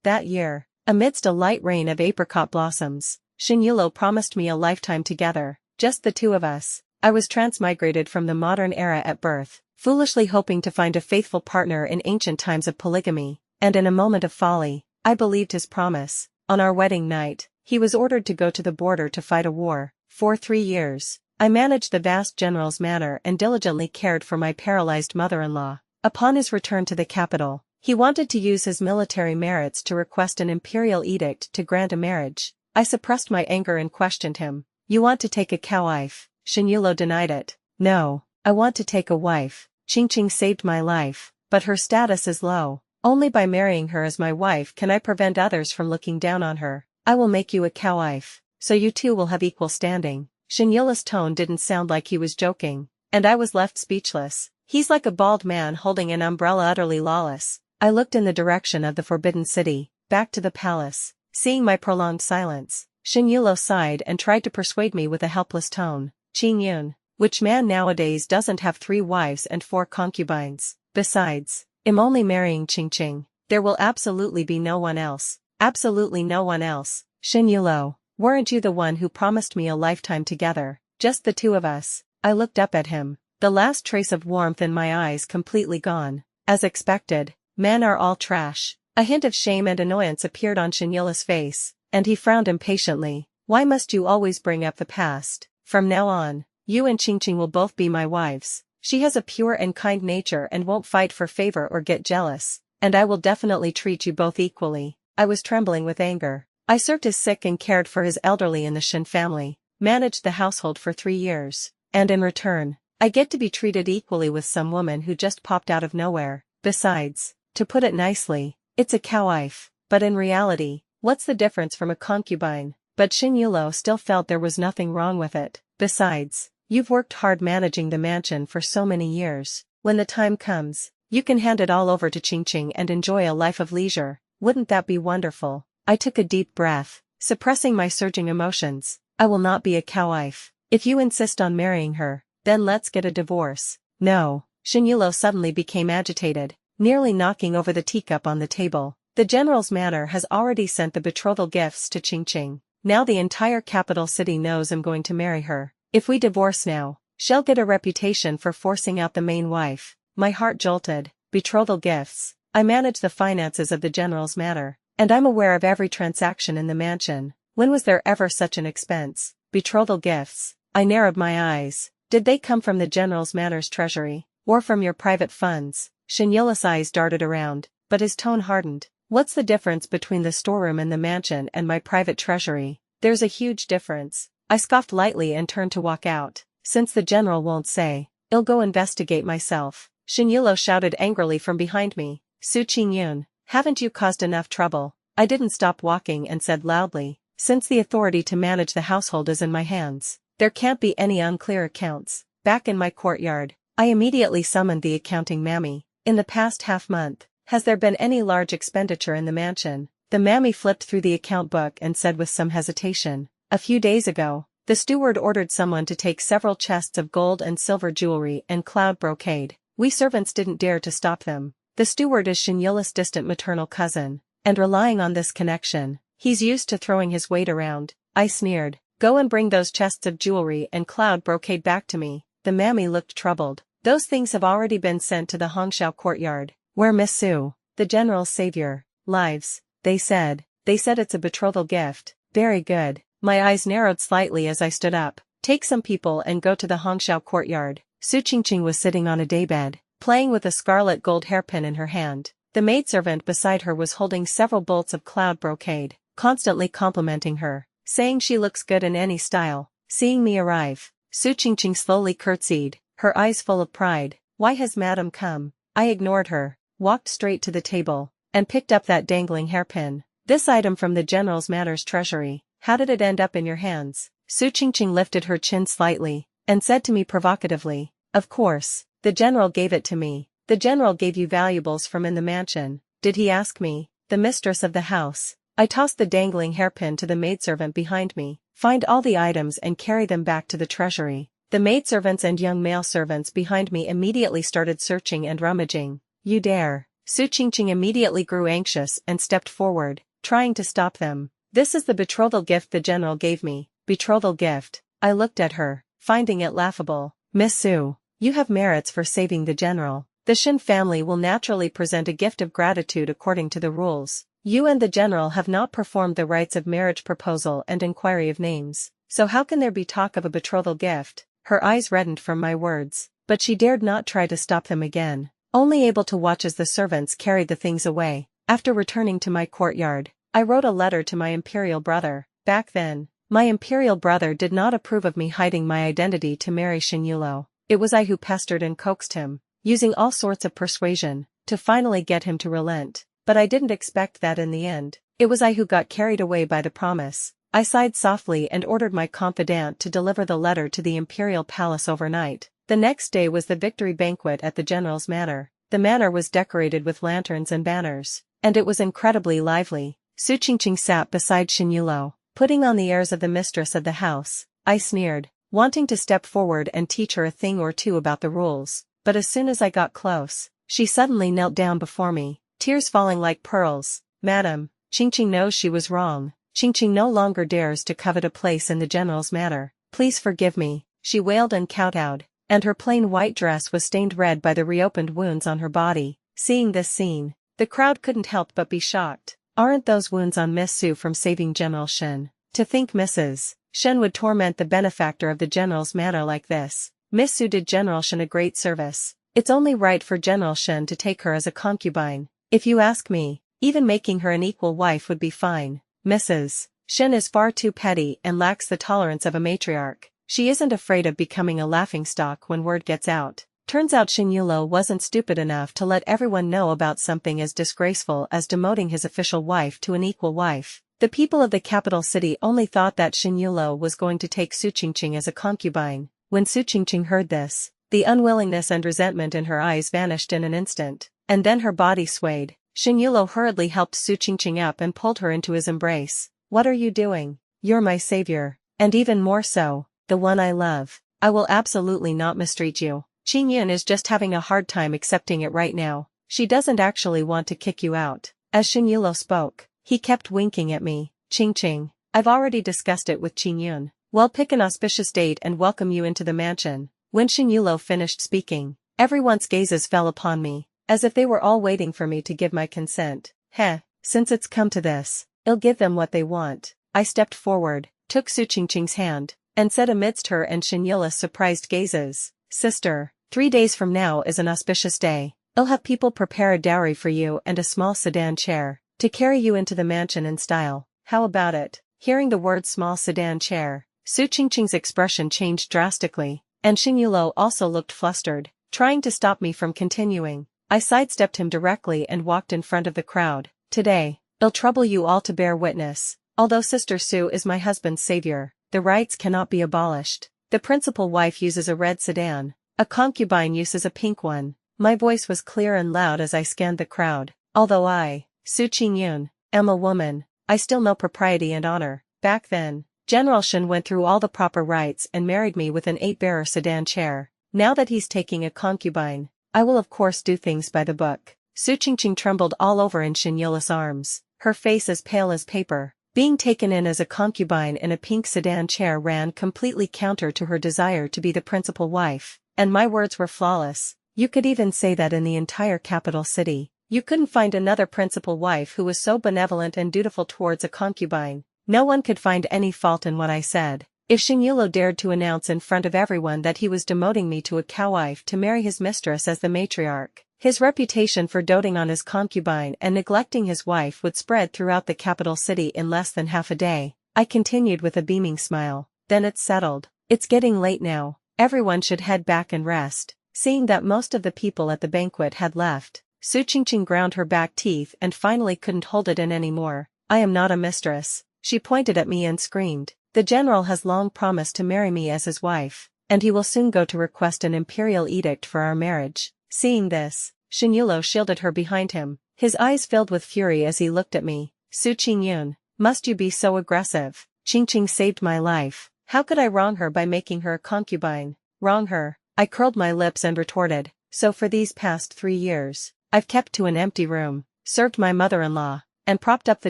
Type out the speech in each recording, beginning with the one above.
That year, amidst a light rain of apricot blossoms, Xianxia promised me a lifetime together, just the two of us. I was transmigrated from the modern era at birth, foolishly hoping to find a faithful partner in ancient times of polygamy, and in a moment of folly, I believed his promise. On our wedding night, he was ordered to go to the border to fight a war. For 3 years, I managed the vast general's manor and diligently cared for my paralyzed mother-in-law. Upon his return to the capital, he wanted to use his military merits to request an imperial edict to grant a marriage. I suppressed my anger and questioned him. "You want to take a cow-wife?" Xianxia denied it. "No, I want to take a wife. Qingqing saved my life, but her status is low. Only by marrying her as my wife can I prevent others from looking down on her. I will make you a cow-wife, so you two will have equal standing." Xianxia's tone didn't sound like he was joking, and I was left speechless. He's like a bald man holding an umbrella, utterly lawless. I looked in the direction of the Forbidden City, back to the palace. Seeing my prolonged silence, Xianxia sighed and tried to persuade me with a helpless tone. "Qingyun, which man nowadays doesn't have 3 wives and 4 concubines? Besides, I'm only marrying Qingqing. There will absolutely be no one else. Absolutely no one else." "Xianxia, weren't you the one who promised me a lifetime together? Just the two of us?" I looked up at him, the last trace of warmth in my eyes completely gone. As expected, men are all trash. A hint of shame and annoyance appeared on Xianxia's face, and he frowned impatiently. "Why must you always bring up the past? From now on, you and Qingqing will both be my wives. She has a pure and kind nature and won't fight for favor or get jealous, and I will definitely treat you both equally." I was trembling with anger. I served his sick and cared for his elderly in the Shen family, managed the household for 3 years, and in return, I get to be treated equally with some woman who just popped out of nowhere. Besides, to put it nicely, it's a cow-wife, but in reality, what's the difference from a concubine? But Xianxia still felt there was nothing wrong with it. "Besides, you've worked hard managing the mansion for so many years. When the time comes, you can hand it all over to Qingqing and enjoy a life of leisure. Wouldn't that be wonderful?" I took a deep breath, suppressing my surging emotions. "I will not be a cow-wife. If you insist on marrying her, then let's get a divorce." "No." Xianxia suddenly became agitated, nearly knocking over the teacup on the table. "The general's manor has already sent the betrothal gifts to Qingqing. Now the entire capital city knows I'm going to marry her. If we divorce now, she'll get a reputation for forcing out the main wife." My heart jolted. Betrothal gifts. I manage the finances of the general's manor, and I'm aware of every transaction in the mansion. When was there ever such an expense? Betrothal gifts. I narrowed my eyes. Did they come from the general's manor's treasury, or from your private funds? Xianxia's eyes darted around, but his tone hardened. "What's the difference between the storeroom in the mansion and my private treasury?" "There's a huge difference." I scoffed lightly and turned to walk out. "Since the general won't say, I'll go investigate myself." Xianxia shouted angrily from behind me. "Su Qingyun, haven't you caused enough trouble?" I didn't stop walking and said loudly, "Since the authority to manage the household is in my hands, there can't be any unclear accounts." Back in my courtyard, I immediately summoned the accounting mammy. "In the past half-month, has there been any large expenditure in the mansion?" The mammy flipped through the account book and said with some hesitation, "A few days ago, the steward ordered someone to take several chests of gold and silver jewelry and cloud brocade. We servants didn't dare to stop them. The steward is Xianxia's distant maternal cousin, and relying on this connection, he's used to throwing his weight around." I sneered. "Go and bring those chests of jewelry and cloud brocade back to me." The mammy looked troubled. "Those things have already been sent to the Hongxiao courtyard, where Miss Su, the general's savior, lives. They said it's a betrothal gift." "Very good." My eyes narrowed slightly as I stood up. "Take some people and go to the Hongxiao courtyard." Su Qingqing was sitting on a daybed, playing with a scarlet gold hairpin in her hand. The maidservant beside her was holding several bolts of cloud brocade, constantly complimenting her, saying she looks good in any style. Seeing me arrive, Su Qingqing slowly curtsied, her eyes full of pride. "Why has madam come?" I ignored her, walked straight to the table, and picked up that dangling hairpin. "This item from the general's manor's treasury. How did it end up in your hands?" Su Qingqing lifted her chin slightly, and said to me provocatively, "Of course, the general gave it to me." "The general gave you valuables from in the mansion, did he ask me?" "The mistress of the house." I tossed the dangling hairpin to the maidservant behind me. "Find all the items and carry them back to the treasury." The maidservants and young male servants behind me immediately started searching and rummaging. "You dare." Su Qingqing immediately grew anxious and stepped forward, trying to stop them. This is the betrothal gift the general gave me. Betrothal gift. I looked at her, finding it laughable. Miss Su, you have merits for saving the general. The Shen family will naturally present a gift of gratitude according to the rules. You and the general have not performed the rites of marriage proposal and inquiry of names, so how can there be talk of a betrothal gift? Her eyes reddened from my words, but she dared not try to stop them again, only able to watch as the servants carried the things away. After returning to my courtyard, I wrote a letter to my imperial brother. Back then, my imperial brother did not approve of me hiding my identity to marry Xianxia. It was I who pestered and coaxed him, using all sorts of persuasion, to finally get him to relent. But I didn't expect that in the end. It was I who got carried away by the promise. I sighed softly and ordered my confidant to deliver the letter to the imperial palace overnight. The next day was the victory banquet at the general's manor. The manor was decorated with lanterns and banners, and it was incredibly lively. Su Qingqing sat beside Xianxia, putting on the airs of the mistress of the house. I sneered, wanting to step forward and teach her a thing or two about the rules, but as soon as I got close, she suddenly knelt down before me, tears falling like pearls. Madam, Qingqing knows she was wrong. Qingqing no longer dares to covet a place in the general's manor. Please forgive me, she wailed and kowtowed, and her plain white dress was stained red by the reopened wounds on her body. Seeing this scene, the crowd couldn't help but be shocked. Aren't those wounds on Miss Su from saving General Shen? To think Mrs. Shen would torment the benefactor of the general's manor like this. Miss Su did General Shen a great service. It's only right for General Shen to take her as a concubine. If you ask me, even making her an equal wife would be fine. Mrs. Shen is far too petty and lacks the tolerance of a matriarch. She isn't afraid of becoming a laughingstock when word gets out. Turns out Xianxia wasn't stupid enough to let everyone know about something as disgraceful as demoting his official wife to an equal wife. The people of the capital city only thought that Xianxia was going to take Su Qingqing as a concubine. When Su Qingqing heard this, the unwillingness and resentment in her eyes vanished in an instant, and then her body swayed. Xianxia hurriedly helped Su Qingqing up and pulled her into his embrace. What are you doing? You're my savior, and even more so, the one I love. I will absolutely not mistreat you. Qingyin is just having a hard time accepting it right now. She doesn't actually want to kick you out. As Xianxia spoke, he kept winking at me. Qingqing, I've already discussed it with Qingyun. We'll pick an auspicious date and welcome you into the mansion. When Xianxia finished speaking, everyone's gazes fell upon me, as if they were all waiting for me to give my consent. Heh, since it's come to this, I'll give them what they want. I stepped forward, took Su Qingqing's hand, and said amidst her and Xianxia's surprised gazes, Sister, 3 days from now is an auspicious day. I'll have people prepare a dowry for you and a small sedan chair, to carry you into the mansion in style. How about it? Hearing the word small sedan chair, Su Qingqing's expression changed drastically, and Xianxia also looked flustered, trying to stop me from continuing. I sidestepped him directly and walked in front of the crowd. Today, I'll trouble you all to bear witness. Although Sister Su is my husband's savior, the rights cannot be abolished. The principal wife uses a red sedan. A concubine uses a pink one. My voice was clear and loud as I scanned the crowd. Although I, Su Qingyun, am a woman, I still know propriety and honor. Back then, General Shen went through all the proper rites and married me with an 8-bearer sedan chair. Now that he's taking a concubine, I will of course do things by the book. Su Qingqing trembled all over in Xianxia's arms, her face as pale as paper. Being taken in as a concubine in a pink sedan chair ran completely counter to her desire to be the principal wife. And my words were flawless. You could even say that in the entire capital city, you couldn't find another principal wife who was so benevolent and dutiful towards a concubine. No one could find any fault in what I said. If Xianxia dared to announce in front of everyone that he was demoting me to a cowwife to marry his mistress as the matriarch, his reputation for doting on his concubine and neglecting his wife would spread throughout the capital city in less than half a day. I continued with a beaming smile. Then it's settled. It's getting late now. Everyone should head back and rest. Seeing that most of the people at the banquet had left, Su Qingqing ground her back teeth and finally couldn't hold it in anymore. I am not a mistress. She pointed at me and screamed. The general has long promised to marry me as his wife, and he will soon go to request an imperial edict for our marriage. Seeing this, Xianxia shielded her behind him. His eyes filled with fury as he looked at me. Su Qingyun, must you be so aggressive? Qingqing saved my life. How could I wrong her by making her a concubine? Wrong her? I curled my lips and retorted. So for these past 3 years, I've kept to an empty room, served my mother-in-law, and propped up the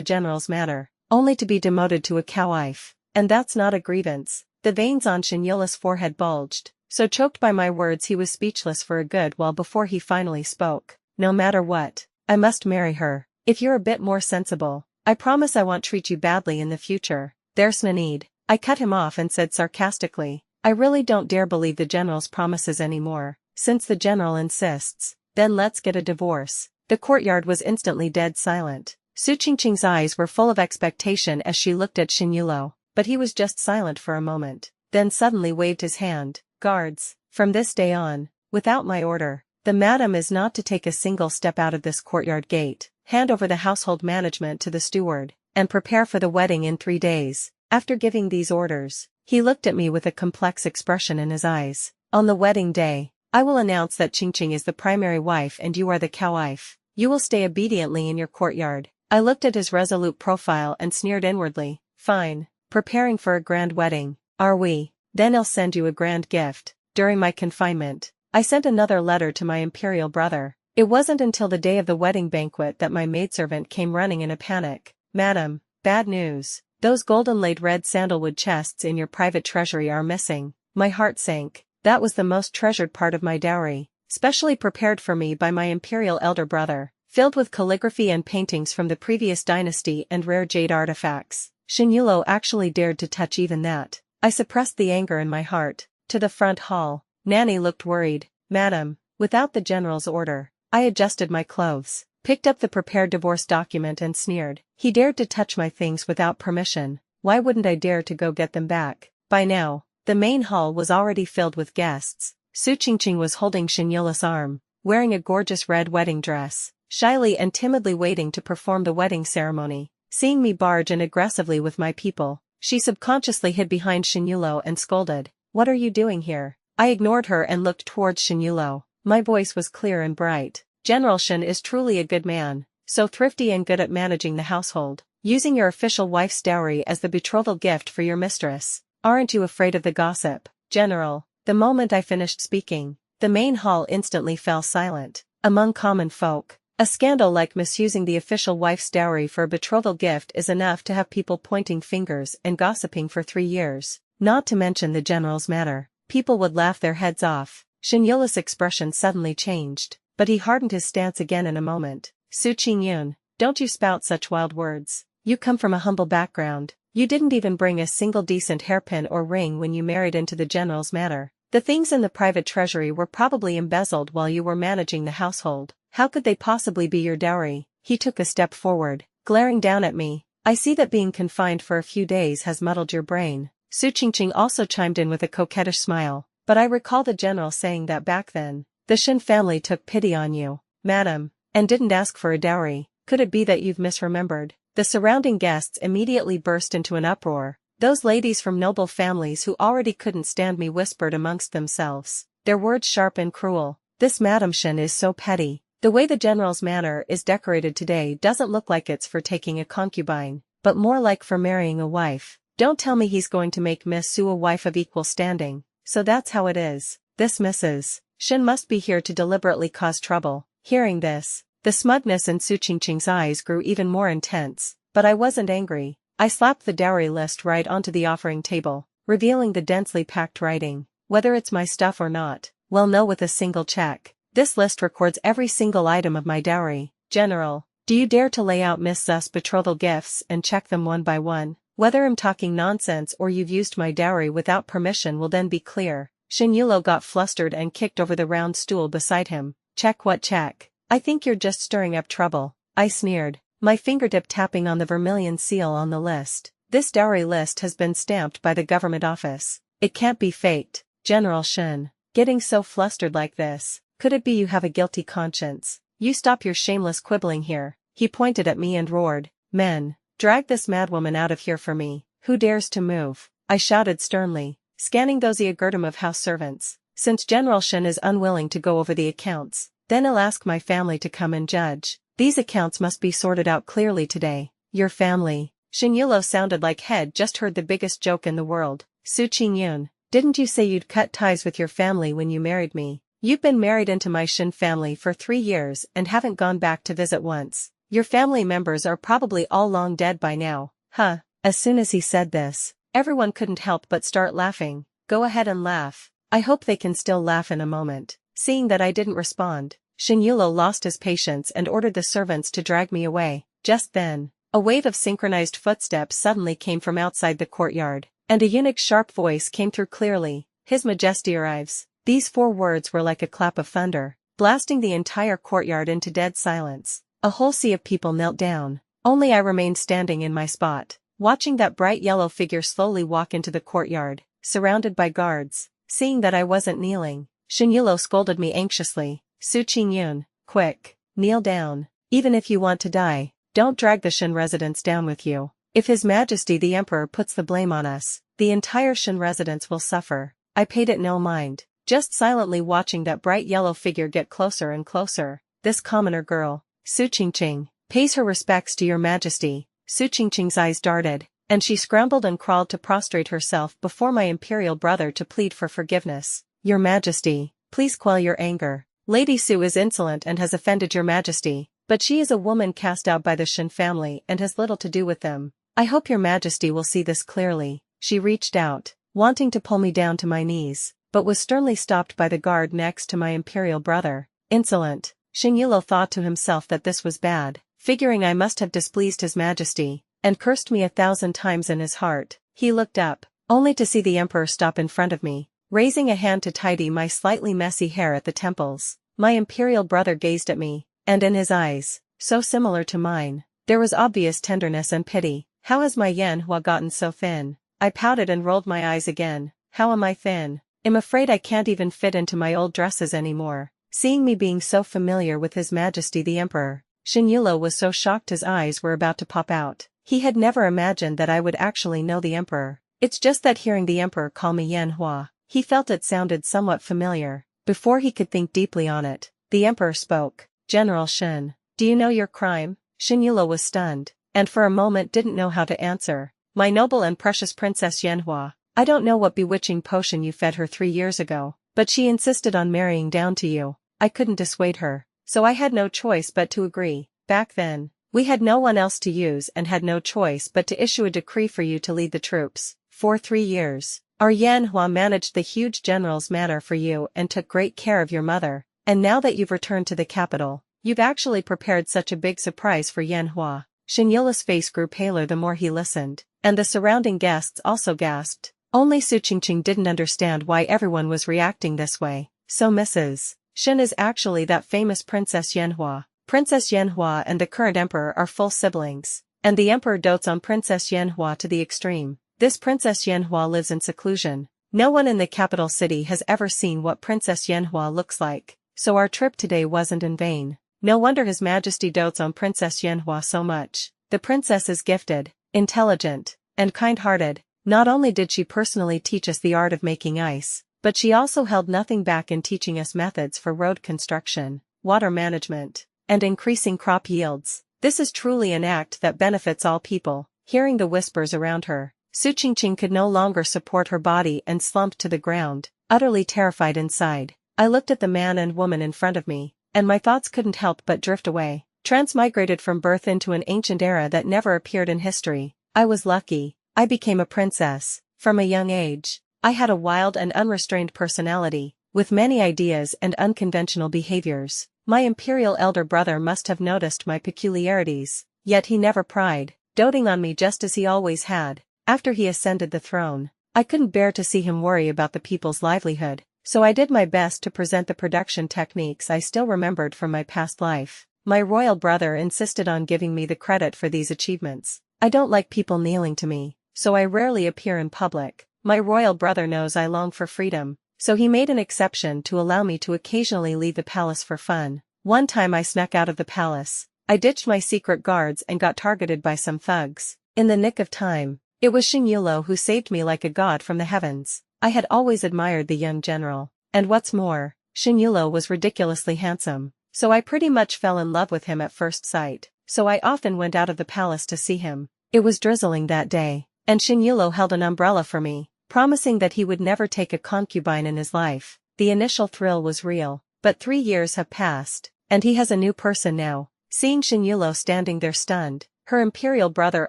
general's matter, only to be demoted to a cowwife. And that's not a grievance. The veins on Xianxia's forehead bulged, so choked by my words he was speechless for a good while before he finally spoke. No matter what, I must marry her. If you're a bit more sensible, I promise I won't treat you badly in the future. There's no need. I cut him off and said sarcastically, I really don't dare believe the general's promises anymore. Since the general insists, then let's get a divorce. The courtyard was instantly dead silent. Su Qingqing's eyes were full of expectation as she looked at Xianxia, but he was just silent for a moment, then suddenly waved his hand. Guards, from this day on, without my order, the madam is not to take a single step out of this courtyard gate. Hand over the household management to the steward, and prepare for the wedding in 3 days. After giving these orders, he looked at me with a complex expression in his eyes. On the wedding day, I will announce that Qingqing is the primary wife and you are the cowwife. You will stay obediently in your courtyard. I looked at his resolute profile and sneered inwardly. Fine, preparing for a grand wedding, are we? Then I'll send you a grand gift. During my confinement, I sent another letter to my imperial brother. It wasn't until the day of the wedding banquet that my maidservant came running in a panic. Madam, bad news. Those golden-laid red sandalwood chests in your private treasury are missing. My heart sank. That was the most treasured part of my dowry, specially prepared for me by my imperial elder brother, filled with calligraphy and paintings from the previous dynasty and rare jade artifacts. Xianxia actually dared to touch even that. I suppressed the anger in my heart. To the front hall. Nanny looked worried. Madam, without the general's order. I adjusted my clothes, picked up the prepared divorce document and sneered. He dared to touch my things without permission. Why wouldn't I dare to go get them back? By now, the main hall was already filled with guests. Su Qingqing was holding Xianxia's arm, wearing a gorgeous red wedding dress, shyly and timidly waiting to perform the wedding ceremony. Seeing me barge in aggressively with my people, she subconsciously hid behind Xianxia and scolded. What are you doing here? I ignored her and looked towards Xianxia. My voice was clear and bright. General Xian is truly a good man, so thrifty and good at managing the household, using your official wife's dowry as the betrothal gift for your mistress. Aren't you afraid of the gossip, General? The moment I finished speaking, the main hall instantly fell silent. Among common folk, a scandal like misusing the official wife's dowry for a betrothal gift is enough to have people pointing fingers and gossiping for 3 years. Not to mention the general's matter. People would laugh their heads off. Xianxia's expression suddenly changed, but he hardened his stance again in a moment. Su Qingyun, don't you spout such wild words. You come from a humble background. You didn't even bring a single decent hairpin or ring when you married into the general's manor. The things in the private treasury were probably embezzled while you were managing the household. How could they possibly be your dowry? He took a step forward, glaring down at me. I see that being confined for a few days has muddled your brain. Su Qingqing also chimed in with a coquettish smile. But I recall the general saying that back then, the Xin family took pity on you, madam, and didn't ask for a dowry. Could it be that you've misremembered? The surrounding guests immediately burst into an uproar. Those ladies from noble families who already couldn't stand me whispered amongst themselves, their words sharp and cruel. This Madam Xin is so petty. The way the general's manor is decorated today doesn't look like it's for taking a concubine, but more like for marrying a wife. Don't tell me he's going to make Miss Su a wife of equal standing. So that's how it is. This Mrs. Xin must be here to deliberately cause trouble. Hearing this, the smugness in Su Qingqing's eyes grew even more intense, but I wasn't angry. I slapped the dowry list right onto the offering table, revealing the densely packed writing. Whether it's my stuff or not, we'll know with a single check. This list records every single item of my dowry. General, do you dare to lay out Miss Su's betrothal gifts and check them one by one? Whether I'm talking nonsense or you've used my dowry without permission will then be clear. Xianxia got flustered and kicked over the round stool beside him. Check what check? I think you're just stirring up trouble. I sneered, my fingertip tapping on the vermilion seal on the list. This dowry list has been stamped by the government office. It can't be faked. General Xin, getting so flustered like this. Could it be you have a guilty conscience? You stop your shameless quibbling here. He pointed at me and roared, men, drag this madwoman out of here for me. Who dares to move? I shouted sternly, scanning those eagerdom of house servants. Since General Xin is unwilling to go over the accounts, then I'll ask my family to come and judge. These accounts must be sorted out clearly today. Your family? Xianxia sounded like he'd just heard the biggest joke in the world. Su Qingyun, didn't you say you'd cut ties with your family when you married me? You've been married into my Xin family for 3 years and haven't gone back to visit once. Your family members are probably all long dead by now, huh? As soon as he said this, everyone couldn't help but start laughing. Go ahead and laugh. I hope they can still laugh in a moment. Seeing that I didn't respond, Xianxia lost his patience and ordered the servants to drag me away. Just then, a wave of synchronized footsteps suddenly came from outside the courtyard, and a eunuch's sharp voice came through clearly. His Majesty arrives. These 4 words were like a clap of thunder, blasting the entire courtyard into dead silence. A whole sea of people knelt down. Only I remained standing in my spot, watching that bright yellow figure slowly walk into the courtyard, surrounded by guards. Seeing that I wasn't kneeling, Xianxia scolded me anxiously. Su Qingyun, quick, kneel down. Even if you want to die, don't drag the Xin residence down with you. If His Majesty the Emperor puts the blame on us, the entire Xin residence will suffer. I paid it no mind, just silently watching that bright yellow figure get closer and closer. This commoner girl, Su Qingqing, pays her respects to your Majesty. Su Qingqing's eyes darted, and she scrambled and crawled to prostrate herself before my imperial brother to plead for forgiveness. Your Majesty, please quell your anger. Lady Su is insolent and has offended your Majesty, but she is a woman cast out by the Xin family and has little to do with them. I hope your Majesty will see this clearly. She reached out, wanting to pull me down to my knees, but was sternly stopped by the guard next to my imperial brother. Insolent. Xianxia thought to himself that this was bad, figuring I must have displeased His Majesty, and cursed me 1,000 times in his heart. He looked up, only to see the Emperor stop in front of me, raising a hand to tidy my slightly messy hair at the temples. My imperial brother gazed at me, and in his eyes, so similar to mine, there was obvious tenderness and pity. How has my Yanhua gotten so thin? I pouted and rolled my eyes again. How am I thin? I'm afraid I can't even fit into my old dresses anymore. Seeing me being so familiar with His Majesty the Emperor, Xianxia was so shocked his eyes were about to pop out. He had never imagined that I would actually know the Emperor. It's just that hearing the Emperor call me Yanhua, he felt it sounded somewhat familiar. Before he could think deeply on it, the Emperor spoke. General Xin, do you know your crime? Xianxia was stunned, and for a moment didn't know how to answer. My noble and precious Princess Yanhua, I don't know what bewitching potion you fed her 3 years ago, but she insisted on marrying down to you. I couldn't dissuade her, so I had no choice but to agree. Back then, we had no one else to use and had no choice but to issue a decree for you to lead the troops. For 3 years, our Yanhua managed the huge general's manor for you and took great care of your mother, and now that you've returned to the capital, you've actually prepared such a big surprise for Yanhua. Xianxia's face grew paler the more he listened, and the surrounding guests also gasped. Only Su Qingqing didn't understand why everyone was reacting this way. So Mrs. Xin is actually that famous Princess Yanhua. Princess Yanhua and the current emperor are full siblings, and the emperor dotes on Princess Yanhua to the extreme. This Princess Yanhua lives in seclusion. No one in the capital city has ever seen what Princess Yanhua looks like, so our trip today wasn't in vain. No wonder His Majesty dotes on Princess Yanhua so much. The princess is gifted, intelligent, and kind-hearted. Not only did she personally teach us the art of making ice, but she also held nothing back in teaching us methods for road construction, water management, and increasing crop yields. This is truly an act that benefits all people. Hearing the whispers around her, Su Qingqing could no longer support her body and slumped to the ground, utterly terrified inside. I looked at the man and woman in front of me, and my thoughts couldn't help but drift away. Transmigrated from birth into an ancient era that never appeared in history. I was lucky. I became a princess. From a young age, I had a wild and unrestrained personality, with many ideas and unconventional behaviors. My imperial elder brother must have noticed my peculiarities, yet he never pried, doting on me just as he always had. After he ascended the throne, I couldn't bear to see him worry about the people's livelihood, so I did my best to present the production techniques I still remembered from my past life. My royal brother insisted on giving me the credit for these achievements. I don't like people kneeling to me, so I rarely appear in public. My royal brother knows I long for freedom, so he made an exception to allow me to occasionally leave the palace for fun. One time I snuck out of the palace. I ditched my secret guards and got targeted by some thugs. In the nick of time, it was Xianxia who saved me like a god from the heavens. I had always admired the young general, and what's more, Xianxia was ridiculously handsome, so I pretty much fell in love with him at first sight, so I often went out of the palace to see him. It was drizzling that day, and Xianxia held an umbrella for me, promising that he would never take a concubine in his life. The initial thrill was real, But 3 years have passed, and he has a new person now. Seeing Xianxia standing there stunned, her imperial brother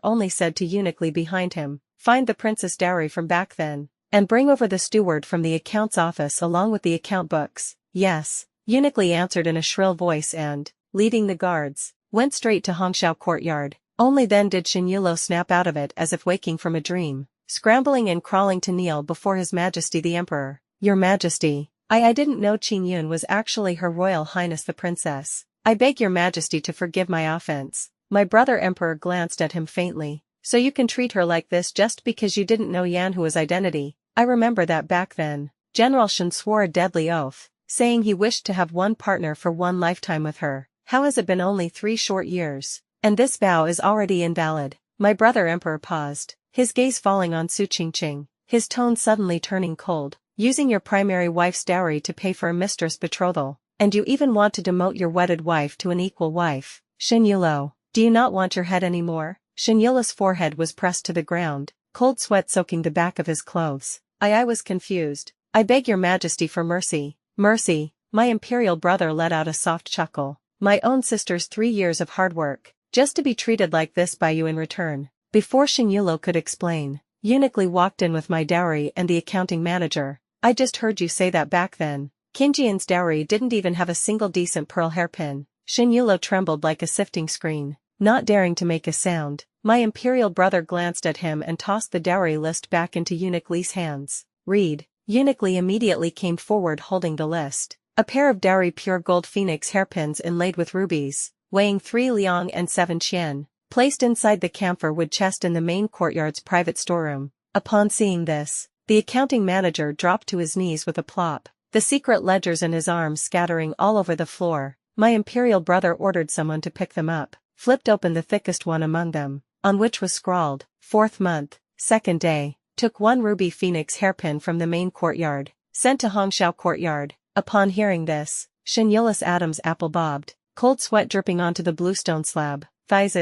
only said to eunuchly behind him, "Find the princess dowry from back then, and bring over the steward from the accounts office along with the account books." "Yes," eunuchly answered in a shrill voice and, leading the guards, went straight to Hongxiao courtyard. Only then did Xianxia snap out of it as if waking from a dream, scrambling and crawling to kneel before His Majesty the Emperor. "Your Majesty, I didn't know Qingyun was actually Her Royal Highness the Princess. I beg your Majesty to forgive my offense." My brother Emperor glanced at him faintly. "So you can treat her like this just because you didn't know Yanhua's identity? I remember that back then, General Shen swore a deadly oath, saying he wished to have one partner for one lifetime with her. How has it been only 3 short years? And this vow is already invalid." My brother Emperor paused, his gaze falling on Su Qingqing, his tone suddenly turning cold. "Using your primary wife's dowry to pay for a mistress' betrothal, and you even want to demote your wedded wife to an equal wife. Xianxia, do you not want your head anymore?" Xianxia's forehead was pressed to the ground, cold sweat soaking the back of his clothes. I was confused. "I beg your Majesty for mercy." "Mercy?" My imperial brother let out a soft chuckle. "My own sister's 3 years of hard work, just to be treated like this by you in return." Before Xianxia could explain, eunuchly walked in with my dowry and the accounting manager. "I just heard you say that back then. Qingyun's dowry didn't even have a single decent pearl hairpin." Xianxia trembled like a sifting screen, not daring to make a sound. My imperial brother glanced at him and tossed the dowry list back into Eunuch Li's hands. "Read." Eunuch Li immediately came forward holding the list. A pair of dowry pure gold phoenix hairpins inlaid with rubies, weighing 3 liang and 7 qian, placed inside the camphor wood chest in the main courtyard's private storeroom. Upon seeing this, the accounting manager dropped to his knees with a plop, the secret ledgers in his arms scattering all over the floor. My imperial brother ordered someone to pick them up, flipped open the thickest one among them, on which was scrawled, 4th month, 2nd day, took 1 ruby phoenix hairpin from the main courtyard, sent to Hongxiao courtyard. Upon hearing this, Xianxia's Adam's apple bobbed, cold sweat dripping onto the bluestone slab. "Thighs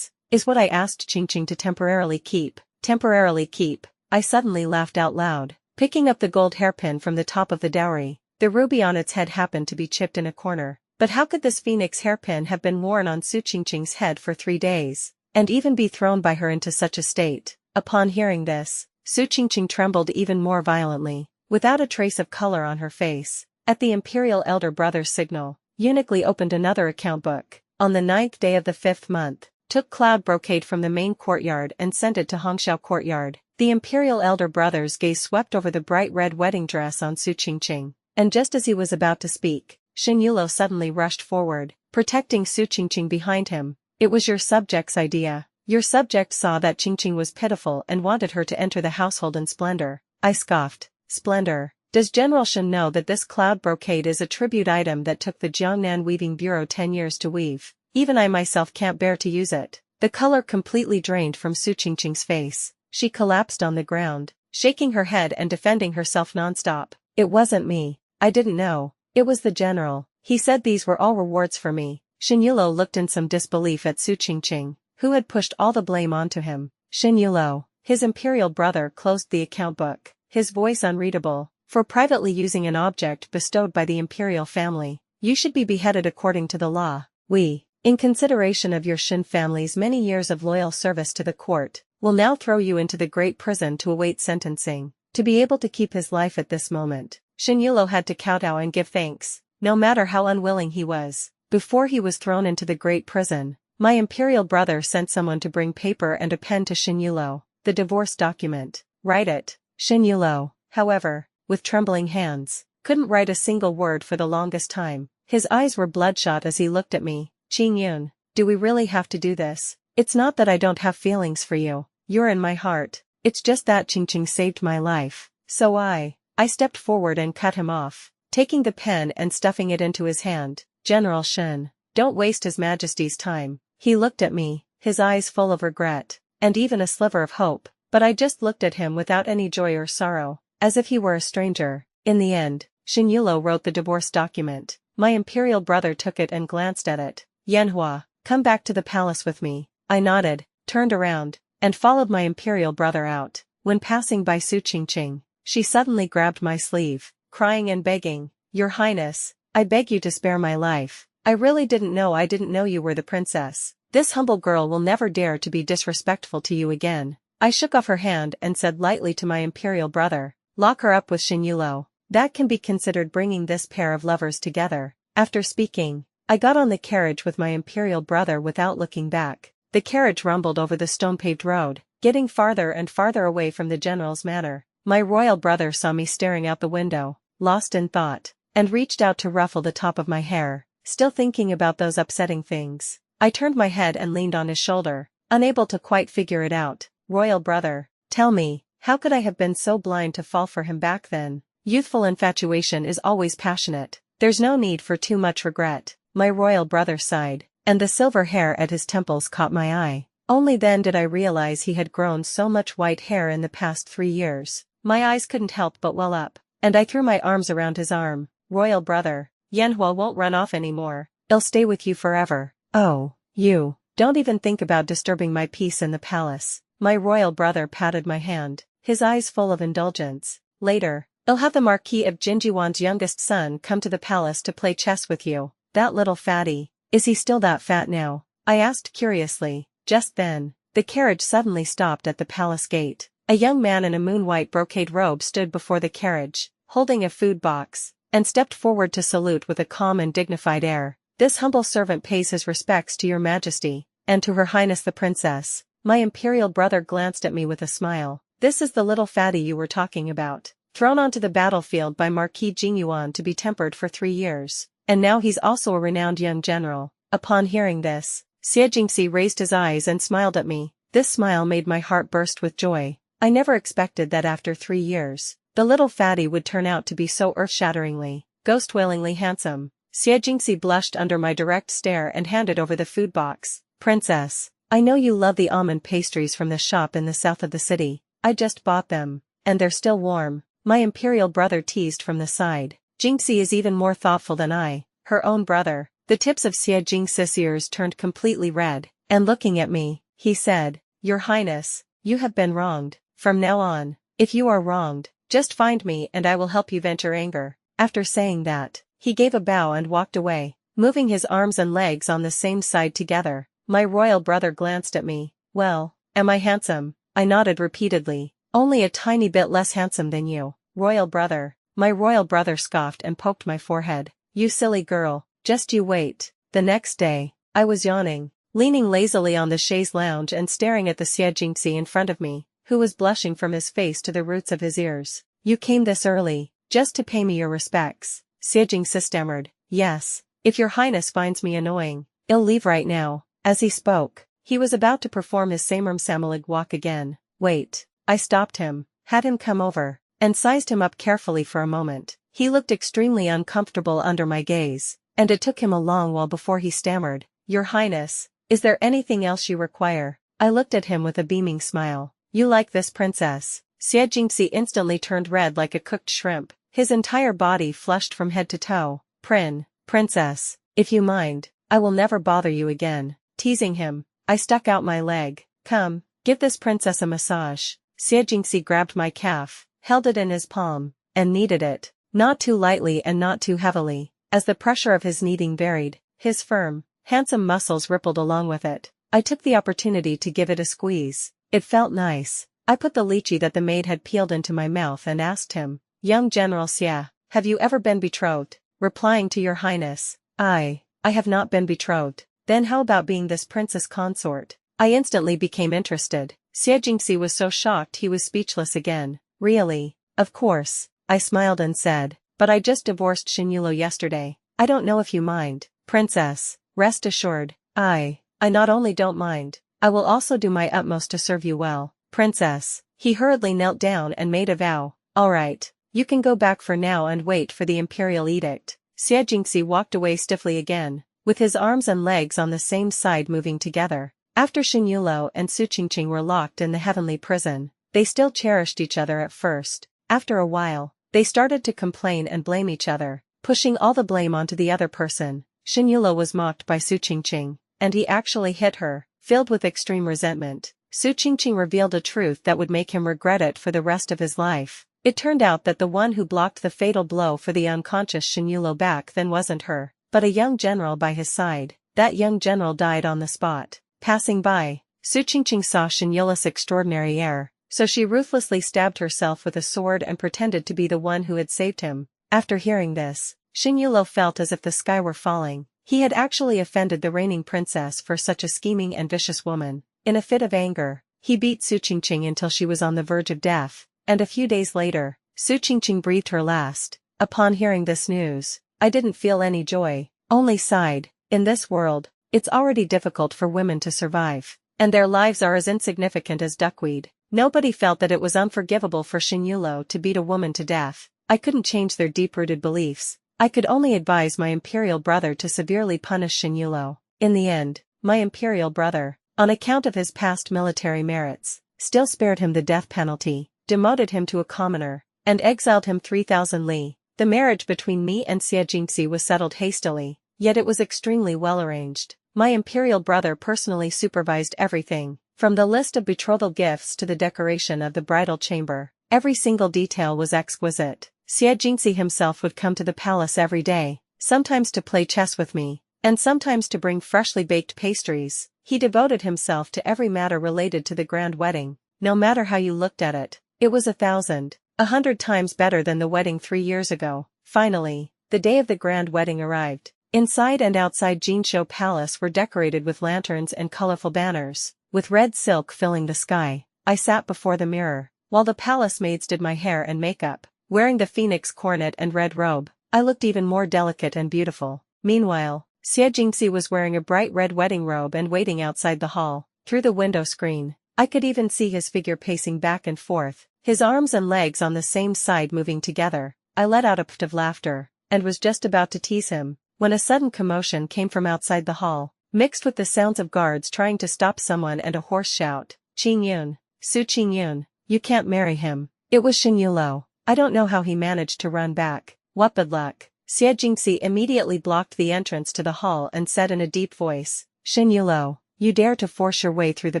is what I asked Qingqing to temporarily keep." Temporarily keep. I suddenly laughed out loud, picking up the gold hairpin from the top of the dowry. The ruby on its head happened to be chipped in a corner. But how could this phoenix hairpin have been worn on Su Qingqing's head for 3 days, and even be thrown by her into such a state? Upon hearing this, Su Qingqing trembled even more violently, without a trace of color on her face. At the imperial elder brother's signal, Eunuch Li opened another account book. On the 9th day of the 5th month, took cloud brocade from the main courtyard and sent it to Hongxiao courtyard. The imperial elder brother's gaze swept over the bright red wedding dress on Su Qingqing, and just as he was about to speak, Xianxia suddenly rushed forward, protecting Su Qingqing behind him. "It was your subject's idea. Your subject saw that Qingqing was pitiful and wanted her to enter the household in splendor." I scoffed. "Splendor? Does General Shen know that this cloud brocade is a tribute item that took the Jiangnan Weaving Bureau 10 years to weave? Even I myself can't bear to use it." The color completely drained from Su Qingqing's face. She collapsed on the ground, shaking her head and defending herself nonstop. "It wasn't me. I didn't know. It was the general. He said these were all rewards for me." Xianxia looked in some disbelief at Su Qingqing, who had pushed all the blame onto him. Xianxia, his imperial brother closed the account book, his voice unreadable. "For privately using an object bestowed by the imperial family, you should be beheaded according to the law. We, in consideration of your Shen family's many years of loyal service to the court, will now throw you into the great prison to await sentencing." To be able to keep his life at this moment, Xianxia had to kowtow and give thanks, no matter how unwilling he was. Before he was thrown into the great prison, my imperial brother sent someone to bring paper and a pen to Xianxia. "The divorce document. Write it." Xianxia, however, with trembling hands, couldn't write a single word for the longest time. His eyes were bloodshot as he looked at me. "Qingyun, do we really have to do this? It's not that I don't have feelings for you. You're in my heart. It's just that Qingqing saved my life. So I stepped forward and cut him off, taking the pen and stuffing it into his hand. "General Shen, don't waste His Majesty's time." He looked at me, his eyes full of regret, and even a sliver of hope, but I just looked at him without any joy or sorrow, as if he were a stranger. In the end, Xianxia wrote the divorce document. My imperial brother took it and glanced at it. "Yanhua, come back to the palace with me." I nodded, turned around, and followed my imperial brother out. When passing by Su Qingqing, she suddenly grabbed my sleeve, crying and begging, "Your Highness, I beg you to spare my life. I really didn't know you were the princess. This humble girl will never dare to be disrespectful to you again. I shook off her hand and said lightly to my imperial brother, lock her up with Xianxia. That can be considered bringing this pair of lovers together. After speaking, I got on the carriage with my imperial brother without looking back. The carriage rumbled over the stone-paved road, getting farther and farther away from the general's manor. My royal brother saw me staring out the window, lost in thought, and reached out to ruffle the top of my hair, still thinking about those upsetting things. I turned my head and leaned on his shoulder, unable to quite figure it out. Royal brother, tell me, how could I have been so blind to fall for him back then? Youthful infatuation is always passionate. There's no need for too much regret. My royal brother sighed, and the silver hair at his temples caught my eye. Only then did I realize he had grown so much white hair in the past 3 years. My eyes couldn't help but well up, and I threw my arms around his arm. Royal brother, Yanhua won't run off anymore. I'll stay with you forever. Oh, you, don't even think about disturbing my peace in the palace. My royal brother patted my hand, his eyes full of indulgence. Later, I'll have the Marquis of Jinjiwan's youngest son come to the palace to play chess with you. That little fatty, is he still that fat now? I asked curiously. Just then, the carriage suddenly stopped at the palace gate. A young man in a moon-white brocade robe stood before the carriage, holding a food box, and stepped forward to salute with a calm and dignified air. This humble servant pays his respects to your majesty, and to her highness the princess. My imperial brother glanced at me with a smile. This is the little fatty you were talking about. Thrown onto the battlefield by Marquis Jingyuan to be tempered for 3 years. And now he's also a renowned young general. Upon hearing this, Xianxia raised his eyes and smiled at me. This smile made my heart burst with joy. I never expected that after 3 years, the little fatty would turn out to be so earth-shatteringly, ghost-wailingly handsome. Xianxia blushed under my direct stare and handed over the food box. Princess, I know you love the almond pastries from the shop in the south of the city. I just bought them, and they're still warm. My imperial brother teased from the side. Jinxie is even more thoughtful than I, her own brother. The tips of Xianxia's ears turned completely red, and looking at me, he said, Your Highness, you have been wronged. From now on, if you are wronged, just find me and I will help you vent your anger. After saying that, he gave a bow and walked away, moving his arms and legs on the same side together. My royal brother glanced at me. Well, am I handsome? I nodded repeatedly. Only a tiny bit less handsome than you, royal brother. My royal brother scoffed and poked my forehead. You silly girl, just you wait. The next day, I was yawning, leaning lazily on the chaise lounge and staring at the Xianxia in front of me, who was blushing from his face to the roots of his ears. You came this early, just to pay me your respects. Xianxia stammered. Yes, if your highness finds me annoying, I'll leave right now. As he spoke, he was about to perform his Samalig walk again. Wait, I stopped him, had him come over, and sized him up carefully for a moment. He looked extremely uncomfortable under my gaze, and it took him a long while before he stammered, Your Highness, is there anything else you require? I looked at him with a beaming smile. You like this princess? Xianxia instantly turned red like a cooked shrimp, his entire body flushed from head to toe. Princess, if you mind, I will never bother you again. Teasing him, I stuck out my leg. Come, give this princess a massage. Xianxia grabbed my calf, held it in his palm, and kneaded it, not too lightly and not too heavily. As the pressure of his kneading varied, his firm, handsome muscles rippled along with it. I took the opportunity to give it a squeeze. It felt nice. I put the lychee that the maid had peeled into my mouth and asked him, Young General Xia, have you ever been betrothed? Replying to your highness, I have not been betrothed. Then how about being this princess consort? I instantly became interested. Xianxia was so shocked he was speechless again. Really? Of course, I smiled and said, but I just divorced Xianxia yesterday. I don't know if you mind. Princess, rest assured, I not only don't mind, I will also do my utmost to serve you well. Princess, he hurriedly knelt down and made a vow. All right, you can go back for now and wait for the imperial edict. Xianxia walked away stiffly again, with his arms and legs on the same side moving together. After Xianxia and Suqingqing were locked in the heavenly prison, they still cherished each other at first. After a while, they started to complain and blame each other, pushing all the blame onto the other person. Xianxia was mocked by Suqingqing, and he actually hit her. Filled with extreme resentment, Suqingqing revealed a truth that would make him regret it for the rest of his life. It turned out that the one who blocked the fatal blow for the unconscious Xianxia back then wasn't her, but a young general by his side. That young general died on the spot. Passing by, Su Qingqing saw Xianxia's extraordinary air, so she ruthlessly stabbed herself with a sword and pretended to be the one who had saved him. After hearing this, Xianxia felt as if the sky were falling. He had actually offended the reigning princess for such a scheming and vicious woman. In a fit of anger, he beat Su Qingqing until she was on the verge of death, and a few days later, Su Qingqing breathed her last. Upon hearing this news, I didn't feel any joy, only sighed. In this world, it's already difficult for women to survive, and their lives are as insignificant as duckweed. Nobody felt that it was unforgivable for Xianxia to beat a woman to death. I couldn't change their deep-rooted beliefs. I could only advise my imperial brother to severely punish Xianxia. In the end, my imperial brother, on account of his past military merits, still spared him the death penalty, demoted him to a commoner, and exiled him 3,000 li. The marriage between me and Xie Jingxi was settled hastily, yet it was extremely well arranged. My imperial brother personally supervised everything, from the list of betrothal gifts to the decoration of the bridal chamber. Every single detail was exquisite. Xie Jingxi himself would come to the palace every day, sometimes to play chess with me, and sometimes to bring freshly baked pastries. He devoted himself to every matter related to the grand wedding. No matter how you looked at it, it was 100 times better than the wedding 3 years ago. Finally, the day of the grand wedding arrived. Inside and outside Jinshou Palace were decorated with lanterns and colorful banners, with red silk filling the sky. I sat before the mirror, while the palace maids did my hair and makeup. Wearing the phoenix coronet and red robe, I looked even more delicate and beautiful. Meanwhile, Xie Jingxi was wearing a bright red wedding robe and waiting outside the hall. Through the window screen, I could even see his figure pacing back and forth, his arms and legs on the same side moving together. I let out a pft of laughter, and was just about to tease him, when a sudden commotion came from outside the hall, mixed with the sounds of guards trying to stop someone and a hoarse shout. Qingyun, Su Qingyun, you can't marry him. It was Xianxia. I don't know how he managed to run back. What bad luck. Xie Jingxi immediately blocked the entrance to the hall and said in a deep voice, Xianxia, you dare to force your way through the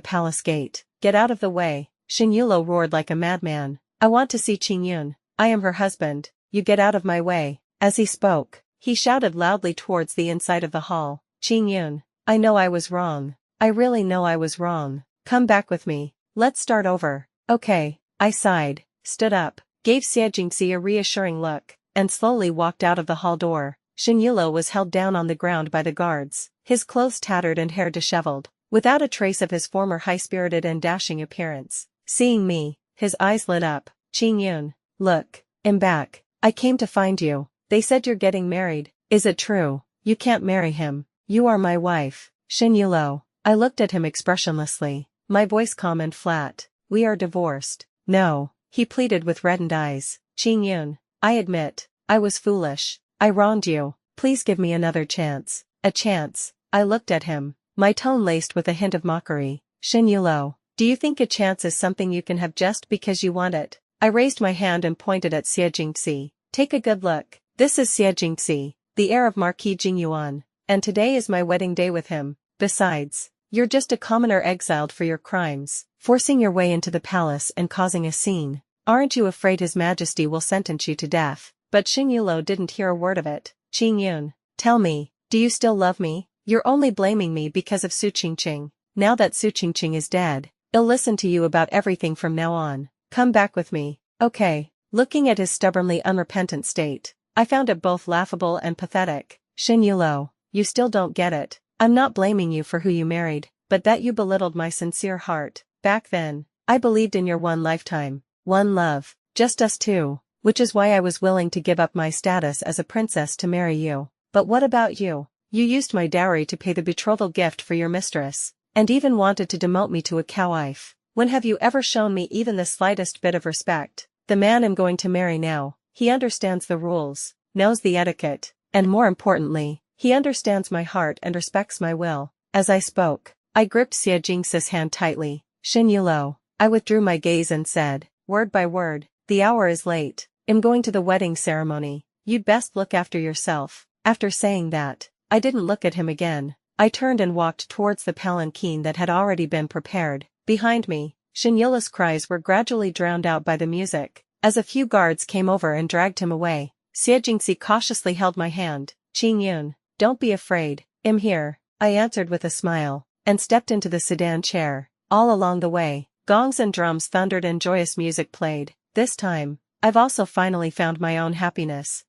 palace gate. Get out of the way. Xianxia roared like a madman. I want to see Qingyun. I am her husband. You get out of my way. As he spoke, he shouted loudly towards the inside of the hall. Qingyun, I know I was wrong. I really know I was wrong. Come back with me. Let's start over. Okay. I sighed, stood up, gave Xie Jingxi a reassuring look, and slowly walked out of the hall door. Xianxia was held down on the ground by the guards, his clothes tattered and hair disheveled, without a trace of his former high-spirited and dashing appearance. Seeing me, his eyes lit up. Qingyun, look, I'm back. I came to find you. They said you're getting married. Is it true? You can't marry him. You are my wife. Xianxia. I looked at him expressionlessly, my voice calm and flat. We are divorced. No, he pleaded with reddened eyes. Qingyun, I admit, I was foolish. I wronged you. Please give me another chance. A chance. I looked at him, my tone laced with a hint of mockery. Xianxia, do you think a chance is something you can have just because you want it? I raised my hand and pointed at Xie Jingxi. Take a good look. This is Xie Jingxi, the heir of Marquis Jingyuan, and today is my wedding day with him. Besides, you're just a commoner exiled for your crimes, forcing your way into the palace and causing a scene. Aren't you afraid His Majesty will sentence you to death? But Xianxia didn't hear a word of it. Qingyun, tell me, do you still love me? You're only blaming me because of Su Qingqing. Now that Su Qingqing is dead, I'll listen to you about everything from now on. Come back with me. Okay. Looking at his stubbornly unrepentant state, I found it both laughable and pathetic. Xianxia, you still don't get it. I'm not blaming you for who you married, but that you belittled my sincere heart. Back then, I believed in your one lifetime, one love, just us two, which is why I was willing to give up my status as a princess to marry you. But what about you? You used my dowry to pay the betrothal gift for your mistress, and even wanted to demote me to a cow-wife. When have you ever shown me even the slightest bit of respect? The man I'm going to marry now, he understands the rules, knows the etiquette, and more importantly, he understands my heart and respects my will. As I spoke, I gripped Xie Jingxi's hand tightly. Xianxia, I withdrew my gaze and said, word by word, the hour is late. I'm going to the wedding ceremony. You'd best look after yourself. After saying that, I didn't look at him again. I turned and walked towards the palanquin that had already been prepared. Behind me, Xianxia's cries were gradually drowned out by the music. As a few guards came over and dragged him away, Xianxia cautiously held my hand. "Qingyun, don't be afraid, I'm here," I answered with a smile, and stepped into the sedan chair. All along the way, gongs and drums thundered and joyous music played. This time, I've also finally found my own happiness.